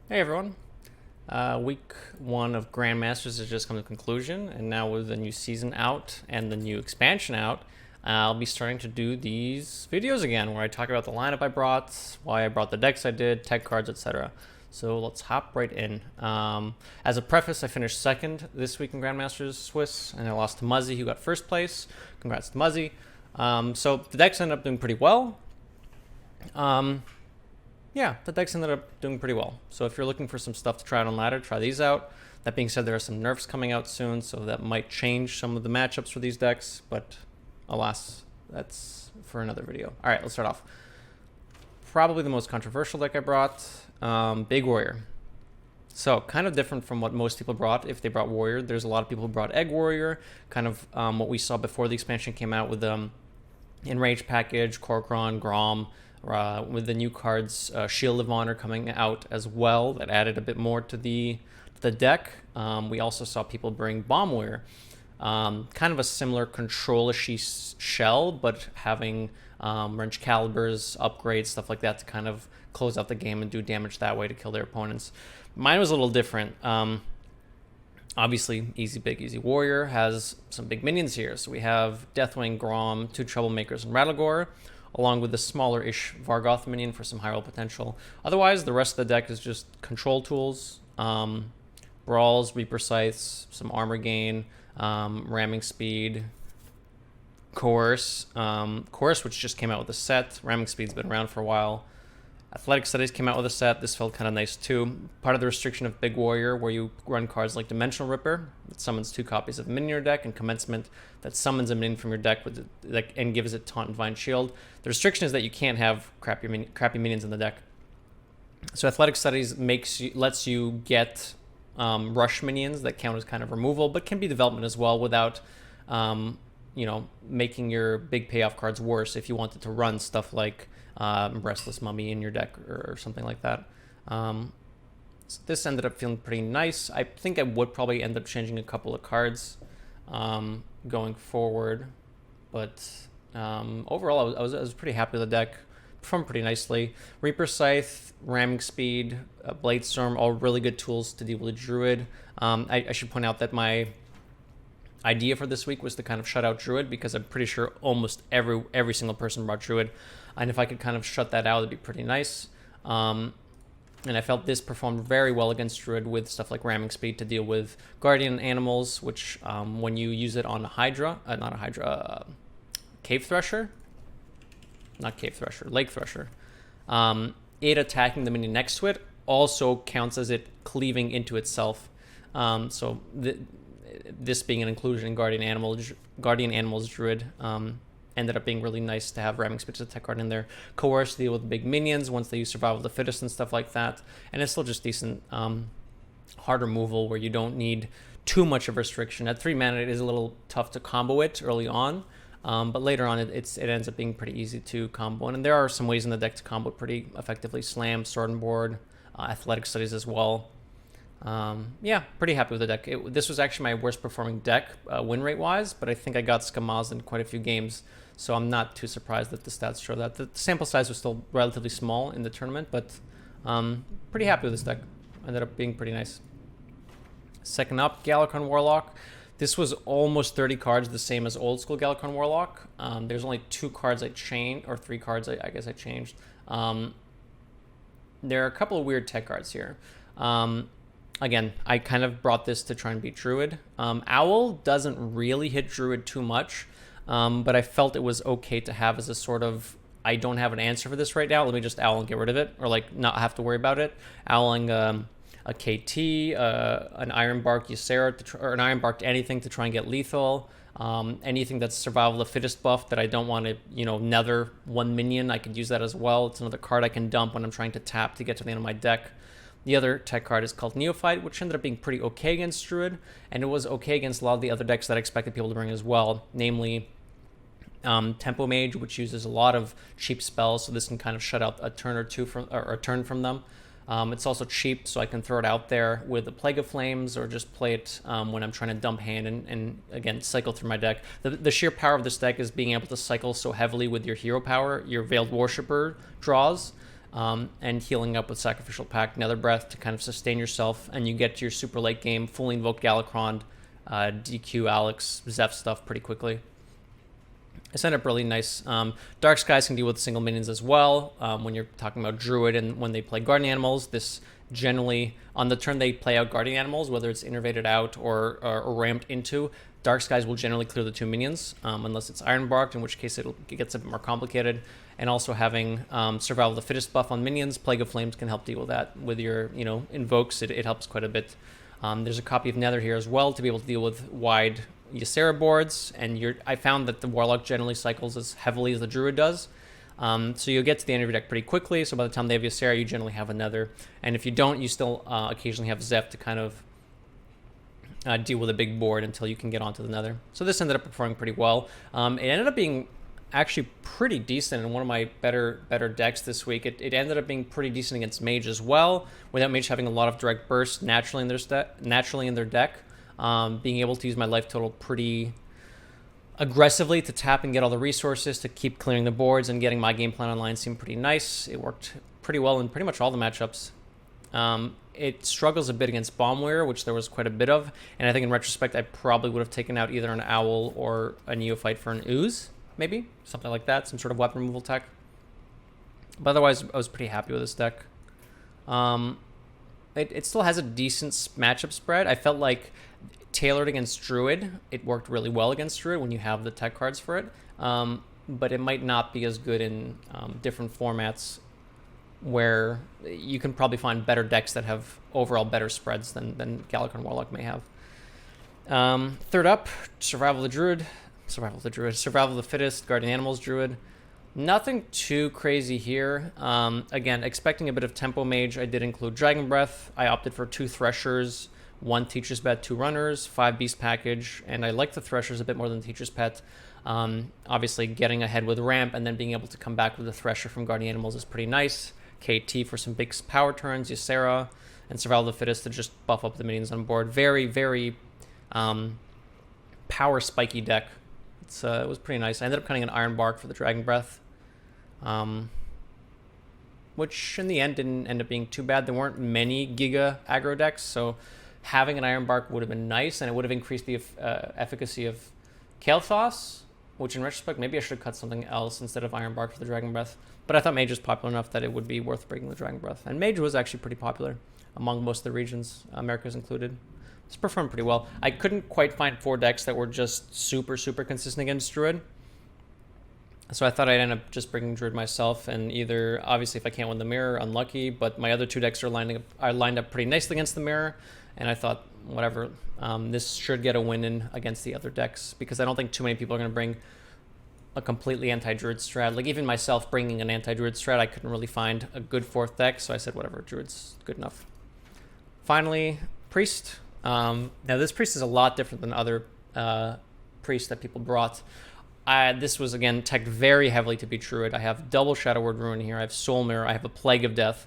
Hey everyone. Week one of Grandmasters has just come to conclusion, and now with the new season out and the new expansion out, I'll be starting to do these videos again where I talk about the lineup I brought, why I brought the decks I did, tech cards, etc. So let's hop right in. As a preface, I finished second this week in Grandmasters Swiss, and I lost to Muzzy, who got first place. Congrats to Muzzy. So the decks ended up doing pretty well. Yeah, the decks ended up doing pretty well. So if you're looking for some stuff to try out on ladder, try these out. That being said, there are some nerfs coming out soon, so that might change some of the matchups for these decks, but alas, that's for another video. All right, let's start off. Probably the most controversial deck I brought, Big Warrior. So kind of different from what most people brought if they brought Warrior. There's a lot of people who brought Egg Warrior, kind of what we saw before the expansion came out with Enrage package, Galakrond, Grom, with the new cards, Shield of Honor coming out as well. That added a bit more to the deck. We also saw people bring Bomb Warrior, kind of a similar control-ishy shell, but having wrench calibers, upgrades, stuff like that to kind of close out the game and do damage that way to kill their opponents. Mine was a little different. Obviously, Easy Warrior has some big minions here. So we have Deathwing, Grom, two Troublemakers, and Rattlegore, along with the smaller-ish Vargoth minion for some high roll potential. Otherwise, the rest of the deck is just control tools, Brawls, Reaper Scythes, some armor gain, ramming speed, Coerce, which just came out with a set. Ramming speed's been around for a while. Athletic Studies came out with a set. This felt kind of nice too. Part of the restriction of Big Warrior, where you run cards like Dimensional Ripper, that summons 2 copies of a minion in your deck, and Commencement, that summons a minion from your deck with and gives it Taunt and Divine Shield. The restriction is that you can't have crappy minions in the deck. So Athletic Studies lets you get rush minions that count as kind of removal, but can be development as well without making your big payoff cards worse if you wanted to run stuff like Restless Mummy in your deck or something like that. So this ended up feeling pretty nice. I think I would probably end up changing a couple of cards going forward, but overall I was pretty happy with the deck. Performed pretty nicely. Reaper Scythe, Ramming Speed, Blade Storm, all really good tools to deal with Druid. I should point out that my idea for this week was to kind of shut out Druid, because I'm pretty sure almost every single person brought Druid, and if I could kind of shut that out, it'd be pretty nice. And I felt this performed very well against Druid with stuff like Ramming Speed to deal with Guardian Animals, which when you use it on a Hydra, Cave Thresher, Lake Thresher, it attacking the minion next to it also counts as it cleaving into itself. So this being an inclusion in Guardian Animals Druid ended up being really nice to have Ramming Speed as a tech card in there. Coerce to deal with big minions once they use Survival of the Fittest and stuff like that. And it's still just decent hard removal where you don't need too much of restriction. At 3 mana, it is a little tough to combo it early on, but later on it ends up being pretty easy to combo. And there are some ways in the deck to combo it pretty effectively. Slam, Sword and Board, Athletic Studies as well. Yeah, pretty happy with the deck. This was actually my worst performing deck win rate wise, but I think I got Skamaz in quite a few games, so I'm not too surprised that the stats show that. The sample size was still relatively small in the tournament, but pretty happy with this deck. Ended up being pretty nice. Second up, Galakrond Warlock. This was almost 30 cards, the same as old school Galakrond Warlock. There's only 2 cards I changed, or 3 cards I guess I changed. There are a couple of weird tech cards here. Again, I kind of brought this to try and beat Druid. Owl doesn't really hit Druid too much, but I felt it was okay to have as a sort of, I don't have an answer for this right now, let me just Owl and get rid of it, or like not have to worry about it. Owling a KT, an Ironbark Ysera, or an Ironbark anything to try and get lethal. Anything that's Survival of the Fittest buff that I don't want to, nether 1 minion, I could use that as well. It's another card I can dump when I'm trying to tap to get to the end of my deck. The other tech card is called Neophyte, which ended up being pretty okay against Druid, and it was okay against a lot of the other decks that I expected people to bring as well, namely Tempo Mage, which uses a lot of cheap spells, so this can kind of shut out a turn or two from them. It's also cheap, so I can throw it out there with a Plague of Flames, or just play it when I'm trying to dump hand and again, cycle through my deck. The sheer power of this deck is being able to cycle so heavily with your hero power, your Veiled Worshipper draws, and healing up with Sacrificial Pact, Nether Breath to kind of sustain yourself, and you get to your super late game, fully invoked Galakrond, DQ Alex, Zeph stuff pretty quickly. It's ended up really nice. Dark Skies can deal with single minions as well. When you're talking about Druid and when they play Guardian Animals, this generally, on the turn they play out Guardian Animals, whether it's innervated out or ramped into, Dark Skies will generally clear the 2 minions, unless it's Ironbarked, in which case it gets a bit more complicated. And also having Survival of the Fittest buff on minions, Plague of Flames can help deal with that. With your, invokes, it helps quite a bit. There's a copy of Nether here as well to be able to deal with wide Ysera boards, and I found that the Warlock generally cycles as heavily as the Druid does. So you'll get to the end of your deck pretty quickly, so by the time they have Ysera, you generally have another. And if you don't, you still occasionally have Zeph to kind of deal with a big board until you can get onto the Nether. So this ended up performing pretty well. It ended up being actually pretty decent in one of my better decks this week. It ended up being pretty decent against Mage as well, without Mage having a lot of direct burst naturally in their deck. Being able to use my life total pretty aggressively to tap and get all the resources to keep clearing the boards and getting my game plan online seemed pretty nice. It worked pretty well in pretty much all the matchups. It struggles a bit against Bomb Wearer, which there was quite a bit of, and I think in retrospect I probably would have taken out either an Owl or a Neophyte for an Ooze, maybe something like that, some sort of weapon removal tech. But otherwise I was pretty happy with this deck. It still has a decent matchup spread. I felt like tailored against Druid, it worked really well against Druid when you have the tech cards for it. But it might not be as good in different formats where you can probably find better decks that have overall better spreads than Galakrond Warlock may have. Third up, Survival of the Fittest, Guardian Animals Druid. Nothing too crazy here. Again, expecting a bit of Tempo Mage, I did include Dragon Breath. I opted for 2 Threshers, 1 Teacher's Pet, 2 Runners, 5 Beast Package, and I like the Threshers a bit more than the Teacher's Pet. Obviously, getting ahead with Ramp and then being able to come back with the Thresher from Guardian Animals is pretty nice. KT for some big power turns, Ysera, and Survival of the Fittest to just buff up the minions on board. Very, very power spiky deck. It was pretty nice. I ended up cutting an Ironbark for the Dragon Breath, which in the end didn't end up being too bad. There weren't many Giga aggro decks, so having an Ironbark would have been nice, and it would have increased the efficacy of Kael'thas, which in retrospect, maybe I should have cut something else instead of Ironbark for the Dragon Breath. But I thought Mage was popular enough that it would be worth breaking the Dragon Breath. And Mage was actually pretty popular among most of the regions, Americas included. It's performed pretty well. I couldn't quite find 4 decks that were just super, super consistent against Druid. So I thought I'd end up just bringing Druid myself, and either, obviously, if I can't win the Mirror, unlucky, but my other 2 decks are lined up pretty nicely against the Mirror, and I thought, whatever, this should get a win in against the other decks, because I don't think too many people are going to bring a completely anti-Druid strat. Like, even myself bringing an anti-Druid strat, I couldn't really find a good 4th deck, so I said, whatever, Druid's good enough. Finally, Priest. Now, this Priest is a lot different than other priests that people brought. This was, again, teched very heavily to be Druid. I have double Shadow Word Ruin here. I have Soul Mirror. I have a Plague of Death.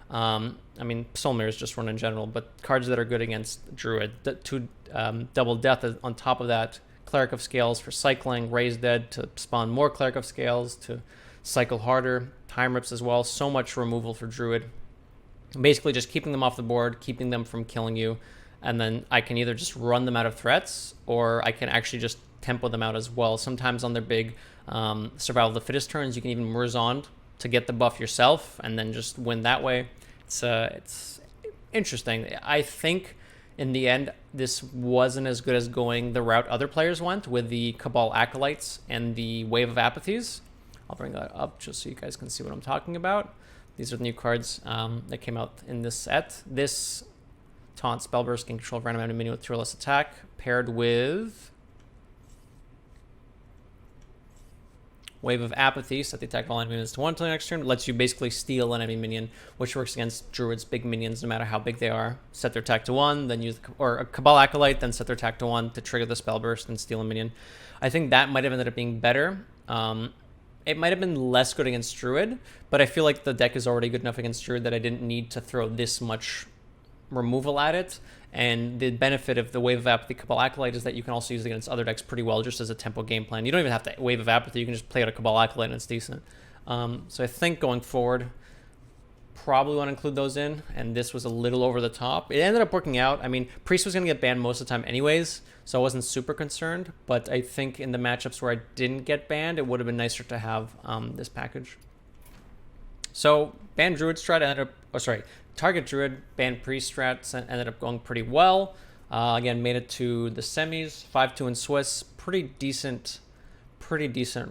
I mean, Soul Mirror is just run in general, but cards that are good against Druid. 2 double Death on top of that. Cleric of Scales for cycling. Raise Dead to spawn more Cleric of Scales to cycle harder. Time Rips as well. So much removal for Druid. Basically just keeping them off the board, keeping them from killing you, and then I can either just run them out of threats, or I can actually just tempo them out as well. Sometimes on their big Survival of the Fittest turns, you can even Murzond to get the buff yourself and then just win that way. It's interesting. I think in the end, this wasn't as good as going the route other players went with the Cabal Acolytes and the Wave of Apathies. I'll bring that up just so you guys can see what I'm talking about. These are the new cards that came out in this set. This Taunt Spellburst can control random enemy minion with 2 or less attack, paired with Wave of Apathy, set the attack of all enemy minions to 1 until the next turn. It lets you basically steal an enemy minion, which works against Druid's big minions no matter how big they are. Set their attack to 1, then use or a Cabal Acolyte, then set their attack to 1 to trigger the Spellburst and steal a minion. I think that might have ended up being better. It might have been less good against Druid, but I feel like the deck is already good enough against Druid that I didn't need to throw this much removal at it. And the benefit of the Wave of Apathy Cabal Acolyte is that you can also use it against other decks pretty well, just as a tempo game plan. You don't even have to Wave of Apathy, you can just play out a Cabal Acolyte and it's decent. So I think going forward, I think Priest is a lot different than other priests that people brought. This was, again, teched very heavily to be Druid. I mean, this Priest is a lot different than other priests that people brought. I think this was, again, teched very heavily to be Druid. So I think going forward, probably want to include those in, and this was a little over the top. It ended up working out. I mean, Priest was going to get banned most of the time anyways, so I wasn't super concerned, but I think in the matchups where I didn't get banned, it would have been nicer to have this package. So, ban Druid strat ended up, oh sorry, target Druid, ban Priest strats ended up going pretty well. Again, made it to the semis, 5-2 in Swiss, pretty decent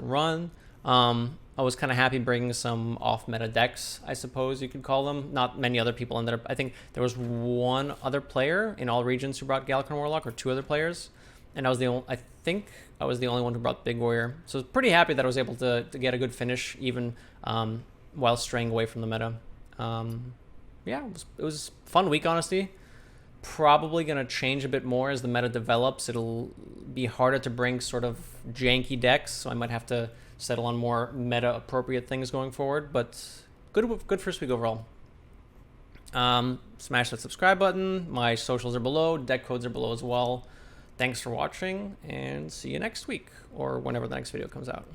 run. I was kind of happy bringing some off-meta decks, I suppose you could call them. Not many other people ended up. I think there was one other player in all regions who brought Galakrond Warlock, or 2 other players, and I was the only. I think I was the only one who brought Big Warrior. So I was pretty happy that I was able to get a good finish, even while straying away from the meta. Yeah, it was a fun week, honestly. Probably going to change a bit more as the meta develops. It'll be harder to bring sort of janky decks, so I might have to settle on more meta appropriate things going forward, but good first week overall. Smash that subscribe button. My socials are below, deck codes are below as well. Thanks for watching, and see you next week, or whenever the next video comes out.